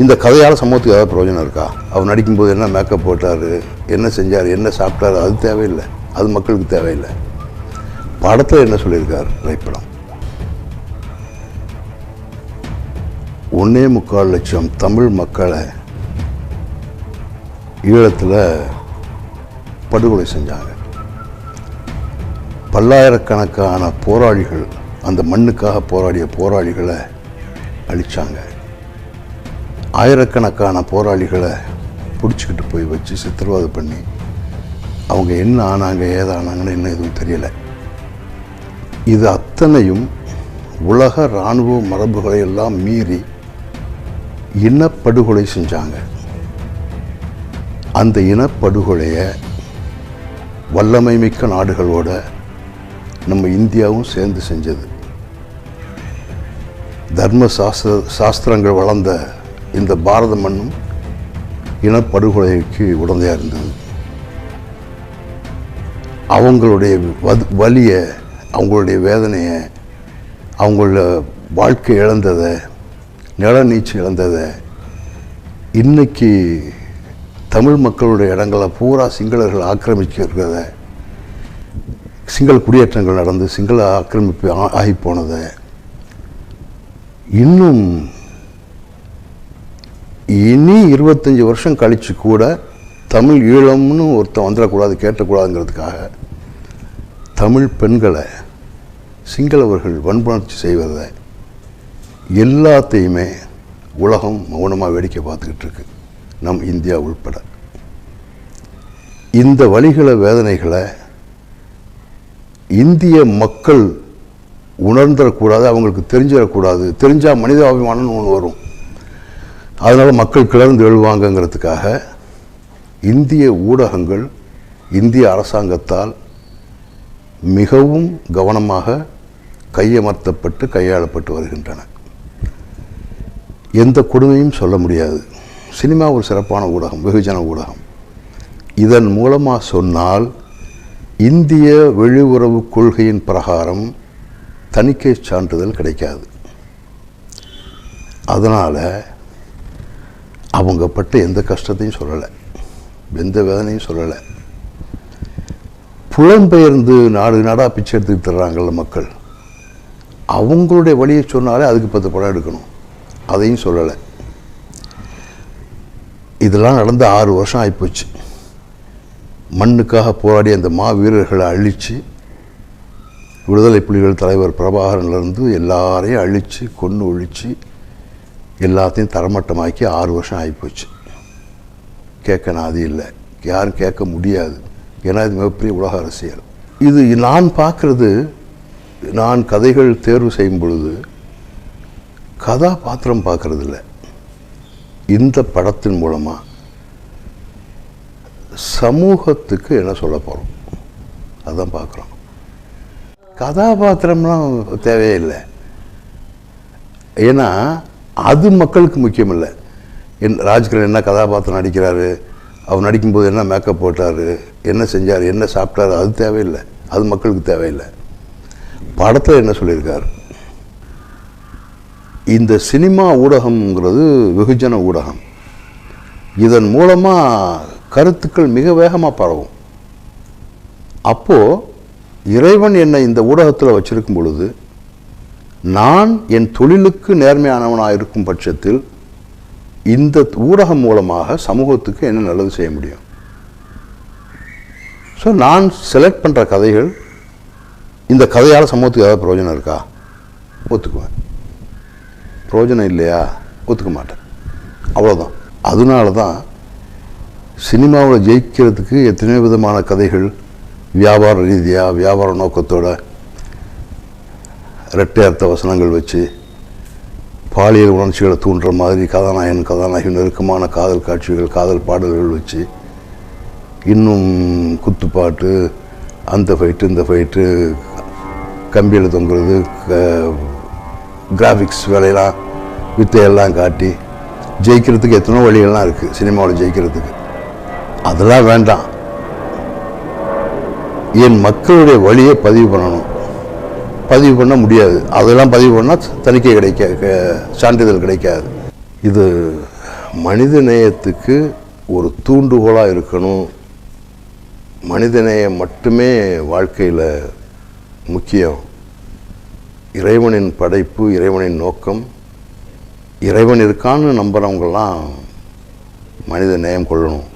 இந்த கதையால் சமூகத்துக்கு ஏதாவது பிரயோஜனம் இருக்கா? அவர் நடிக்கும்போது என்ன மேக்கப் போட்டார், என்ன செஞ்சார், என்ன சாப்பிட்டார், அது தேவையில்லை. அது மக்களுக்கு தேவையில்லை. படத்தில் என்ன சொல்லியிருக்கார் திரைப்படம்? 1.25 லட்சம் தமிழ் மக்களை ஈழத்தில் படுகொலை செஞ்சாங்க. பல்லாயிரக்கணக்கான போராளிகள், அந்த மண்ணுக்காக போராடிய போராளிகளை அழித்தாங்க. ஆயிரக்கணக்கான போராளிகளை பிடிச்சிக்கிட்டு போய் வச்சு சித்திரவதை பண்ணி அவங்க என்ன ஆனாங்க ஏதானாங்கன்னு இன்னும் எதுவும் தெரியலை. இது அத்தனையும் உலக இராணுவ மரபுகளை எல்லாம் மீறி இனப்படுகொலை செஞ்சாங்க. அந்த இனப்படுகொலையை வல்லமை மிக்க நாடுகளோட நம்ம இந்தியாவும் சேர்ந்து செஞ்சது. தர்ம சாஸ்திரங்கள் வளர்ந்த இந்த பாரத மண்ணும் இனப்படுகொலைக்கு உடந்தையாக இருந்தது. அவங்களுடைய வலியை, அவங்களுடைய வேதனையை, அவங்கள வாழ்க்கை இழந்ததை, நிலநீச்சு இழந்ததை, இன்னைக்கு தமிழ் மக்களுடைய இடங்களை பூரா சிங்களர்கள் ஆக்கிரமிக்கிறத, சிங்கள குடியேற்றங்கள் நடந்து சிங்கள ஆக்கிரமிப்பு ஆகி போனதை, இன்னும் இனி 25 வருஷம் கழித்து கூட தமிழ் ஈழம்னு ஒருத்தன் வந்துடக்கூடாது, கேட்டக்கூடாதுங்கிறதுக்காக தமிழ் பெண்களை சிங்களவர்கள் வன்புணர்ச்சி செய்வதை எல்லாத்தையுமே உலகம் மௌனமாக வேடிக்கை பார்த்துக்கிட்டு இருக்கு, நம் இந்தியா உள்பட. இந்த வலிகளை, வேதனைகளை இந்திய மக்கள் உணர்ந்துடக்கூடாது, அவங்களுக்கு தெரிஞ்சிடக்கூடாது. தெரிஞ்சால் மனிதாபிமானம்னு ஒன்று வரும், அதனால் மக்கள் கிளர்ந்து எழுவாங்கங்கிறதுக்காக இந்திய ஊடகங்கள் இந்திய அரசாங்கத்தால் மிகவும் கவனமாக கையமர்த்தப்பட்டு கையாளப்பட்டு வருகின்றன. எந்த கொடுமையும் சொல்ல முடியாது. சினிமா ஒரு சிறப்பான ஊடகம், வெகுஜன ஊடகம். இதன் மூலமாக சொன்னால் இந்திய வெளியுறவு கொள்கையின் பிரகாரம் தணிக்கை சான்றிதழ் கிடைக்காது. அதனால் அவங்க பட்ட எந்த கஷ்டத்தையும் சொல்லலை, எந்த வேதனையும் சொல்லலை. புலம்பெயர்ந்து நாடு நாடாக பிச்சை எடுத்துக்கிட்டு தர்றாங்கள்ல மக்கள், அவங்களுடைய வழியை சொன்னாலே அதுக்கு 10 படம் எடுக்கணும், அதையும் சொல்லலை. இதெல்லாம் நடந்து 6 வருஷம் ஆகிப்போச்சு. மண்ணுக்காக போராடி அந்த மாவீரர்களை அழித்து, விடுதலை புலிகள் தலைவர் பிரபாகரன்லேருந்து எல்லாரையும் அழித்து கொன்று ஒழித்து எல்லாத்தையும் தரமட்டமாக்கி 6 வருஷம் ஆகிப்போச்சு. கேட்க நாதி இல்லை, யாரும் கேட்க முடியாது. ஏன்னா இது மிகப்பெரிய உலக அரசியல். இது நான் பார்க்குறது, நான் கதைகள் தேர்வு செய்யும் பொழுது கதாபாத்திரம் பார்க்குறதில்ல. இந்த படத்தின் மூலமாக சமூகத்துக்கு என்ன சொல்ல போகிறோம் அதுதான் பார்க்குறோம். கதாபாத்திரம்லாம் தேவையில்லை. ஏன்னா அது மக்களுக்கு முக்கியம் இல்லை. ராஜ்கிரண் என்ன கதாபாத்திரம் நடிக்கிறாரு, அவர் நடிக்கும்போது என்ன மேக்கப் போட்டார், என்ன செஞ்சார், என்ன சாப்பிட்டார், அது தேவையில்லை. அது மக்களுக்கு தேவையில்லை. படத்தில் என்ன சொல்லியிருக்கார்? இந்த சினிமா ஊடகம்ங்கிறது வெகுஜன ஊடகம். இதன் மூலமாக கருத்துக்கள் மிக வேகமாக பரவும். அப்போது இறைவன் என்னை இந்த ஊடகத்தில் வச்சிருக்கும் பொழுது நான் என் தொழிலுக்கு நேர்மையானவனாக இருக்கும் பட்சத்தில் இந்த ஊடகம் மூலமாக சமூகத்துக்கு என்ன நல்லது செய்ய முடியும்? ஸோ நான் செலக்ட் பண்ணுற கதைகள், இந்த கதையால் சமூகத்துக்கு ஏதாவது பிரயோஜனம் இருக்கா? ஒத்துக்குவேன். பிரயோஜனம் இல்லையா? ஒத்துக்க மாட்டேன். அவ்வளோதான். அதனால தான் சினிமாவில் ஜெயிக்கிறதுக்கு எத்தனையோ விதமான கதைகள் வியாபார ரீதியாக, வியாபார நோக்கத்தோட இரட்டை அர்த்த வசனங்கள் வச்சு பாலியல் உணர்ச்சிகளை தூண்டுற மாதிரி கதாநாயகன் கதாநாயகி நெருக்கமான காதல் காட்சிகள், காதல் பாடல்கள் வச்சு, இன்னும் குத்துப்பாட்டு, அந்த ஃபைட்டு இந்த ஃபைட்டு, கம்பியில் தொங்குறது, கிராஃபிக்ஸ் வேலையெல்லாம் வித்தையெல்லாம் காட்டி ஜெயிக்கிறதுக்கு எத்தனோ வழிகள்லாம் இருக்குது சினிமாவில் ஜெயிக்கிறதுக்கு. அதெல்லாம் வேண்டாம். என் மக்களுடைய வழியை பதிவு பண்ணணும். பதிவு பண்ண முடியாது. அதெல்லாம் பதிவு பண்ணால் தணிக்கை சான்றிதழ் கிடைக்காது. இது மனித நேயத்துக்கு ஒரு தூண்டுகோலாக இருக்கணும். மனிதநேயம் மட்டுமே வாழ்க்கையில் முக்கியம். இறைவனின் படைப்பு, இறைவனின் நோக்கம், இறைவன் இருக்கான்னு நம்புகிறவங்கெல்லாம் மனித நேயம் கொள்ளணும்.